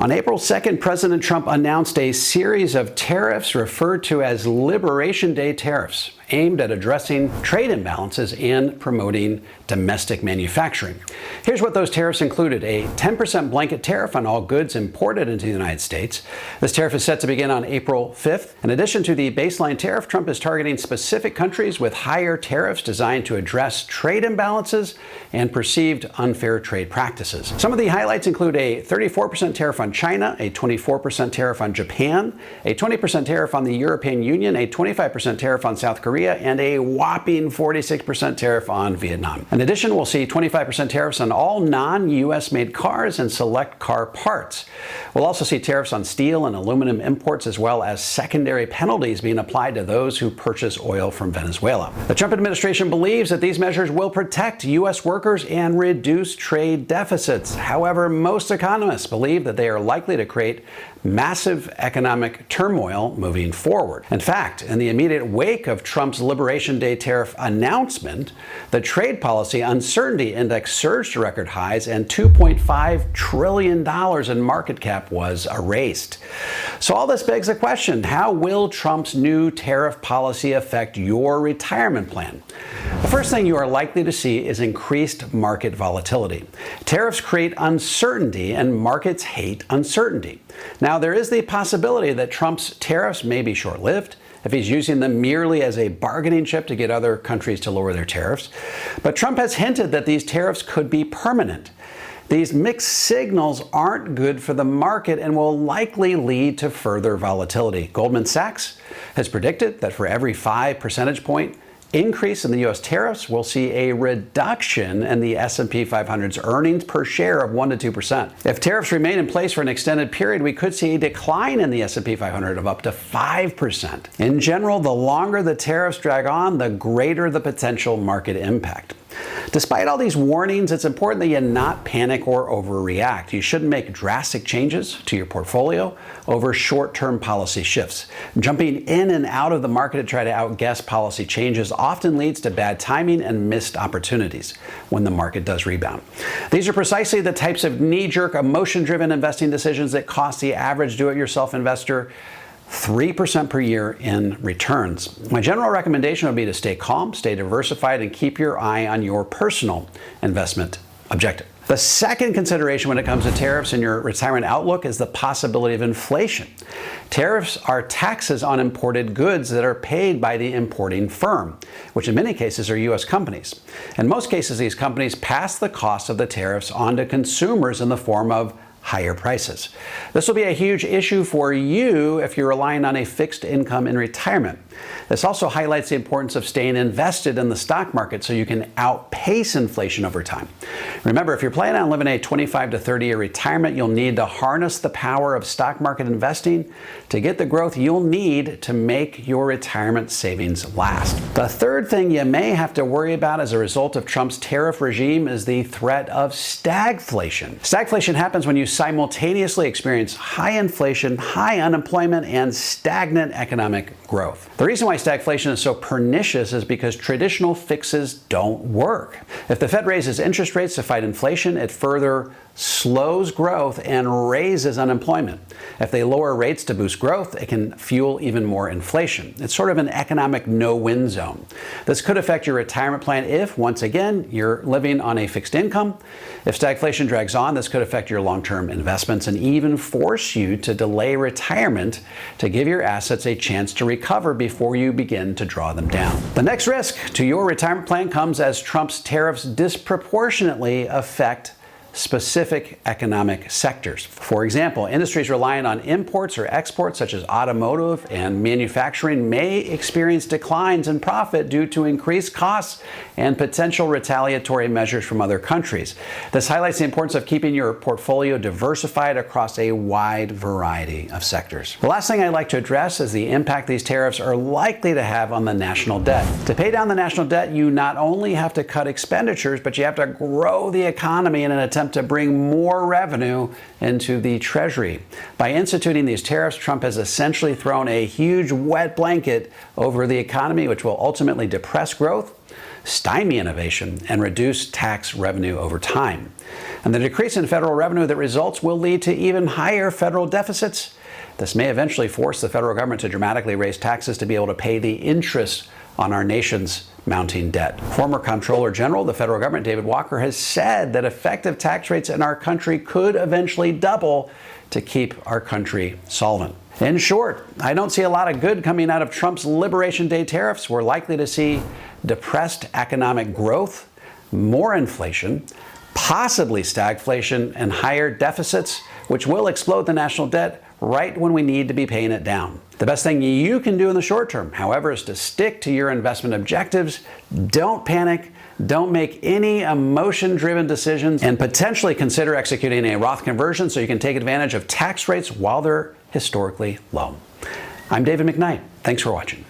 On April 2nd, President Trump announced a series of tariffs referred to as Liberation Day tariffs, aimed at addressing trade imbalances and promoting domestic manufacturing. Here's what those tariffs included: a 10% blanket tariff on all goods imported into the United States. This tariff is set to begin on April 5th. In addition to the baseline tariff, Trump is targeting specific countries with higher tariffs designed to address trade imbalances and perceived unfair trade practices. Some of the highlights include a 34% tariff on China, a 24% tariff on Japan, a 20% tariff on the European Union, a 25% tariff on South Korea, and a whopping 46% tariff on Vietnam. In addition, we'll see 25% tariffs on all non-U.S. made cars and select car parts. We'll also see tariffs on steel and aluminum imports, as well as secondary penalties being applied to those who purchase oil from Venezuela. The Trump administration believes that these measures will protect U.S. workers and reduce trade deficits. However, most economists believe that they are likely to create massive economic turmoil moving forward. In fact, in the immediate wake of Trump's Liberation Day tariff announcement, the trade policy uncertainty index surged to record highs and $2.5 trillion in market cap was erased. So all this begs the question: how will Trump's new tariff policy affect your retirement plan? The first thing you are likely to see is increased market volatility. Tariffs create uncertainty, and markets hate uncertainty. Now, there is the possibility that Trump's tariffs may be short-lived, if he's using them merely as a bargaining chip to get other countries to lower their tariffs. But Trump has hinted that these tariffs could be permanent. These mixed signals aren't good for the market and will likely lead to further volatility. Goldman Sachs has predicted that for every 5 percentage point increase in the U.S. tariffs, we'll see a reduction in the S&P 500's earnings per share of 1% to 2%. If tariffs remain in place for an extended period, we could see a decline in the S&P 500 of up to 5%. In general, the longer the tariffs drag on, the greater the potential market impact. Despite all these warnings, it's important that you not panic or overreact. You shouldn't make drastic changes to your portfolio over short-term policy shifts. Jumping in and out of the market to try to outguess policy changes often leads to bad timing and missed opportunities when the market does rebound. These are precisely the types of knee-jerk, emotion-driven investing decisions that cost the average do-it-yourself investor 3% per year in returns. My general recommendation would be to stay calm, stay diversified, and keep your eye on your personal investment objective. The second consideration when it comes to tariffs and your retirement outlook is the possibility of inflation. Tariffs are taxes on imported goods that are paid by the importing firm, which in many cases are U.S. companies. In most cases, these companies pass the cost of the tariffs on to consumers in the form of higher prices. This will be a huge issue for you if you're relying on a fixed income in retirement. This also highlights the importance of staying invested in the stock market so you can outpace inflation over time. Remember, if you're planning on living a 25 to 30 year retirement, you'll need to harness the power of stock market investing to get the growth you'll need to make your retirement savings last. The third thing you may have to worry about as a result of Trump's tariff regime is the threat of stagflation. Stagflation happens when you simultaneously experience high inflation, high unemployment, and stagnant economic growth. The reason why stagflation is so pernicious is because traditional fixes don't work. If the Fed raises interest rates to fight inflation, it further slows growth and raises unemployment. If they lower rates to boost growth, it can fuel even more inflation. It's sort of an economic no-win zone. This could affect your retirement plan if, once again, you're living on a fixed income. If stagflation drags on, this could affect your long-term investments and even force you to delay retirement to give your assets a chance to recover before you begin to draw them down. The next risk to your retirement plan comes as Trump's tariffs disproportionately affect specific economic sectors. For example, industries relying on imports or exports such as automotive and manufacturing may experience declines in profit due to increased costs and potential retaliatory measures from other countries. This highlights the importance of keeping your portfolio diversified across a wide variety of sectors. The last thing I'd like to address is the impact these tariffs are likely to have on the national debt. To pay down the national debt, you not only have to cut expenditures, but you have to grow the economy in an attempt to bring more revenue into the Treasury. By instituting these tariffs, Trump has essentially thrown a huge wet blanket over the economy, which will ultimately depress growth, stymie innovation, and reduce tax revenue over time. And the decrease in federal revenue that results will lead to even higher federal deficits. This may eventually force the federal government to dramatically raise taxes to be able to pay the interest on our nation's mounting debt. Former Comptroller General of the federal government, David Walker, has said that effective tax rates in our country could eventually double to keep our country solvent. In short, I don't see a lot of good coming out of Trump's Liberation Day tariffs. We're likely to see depressed economic growth, more inflation, possibly stagflation, and higher deficits, which will explode the national debt right when we need to be paying it down. The best thing you can do in the short term, however, is to stick to your investment objectives. Don't panic. Don't make any emotion-driven decisions, and potentially consider executing a Roth conversion so you can take advantage of tax rates while they're historically low. I'm David McKnight. Thanks for watching.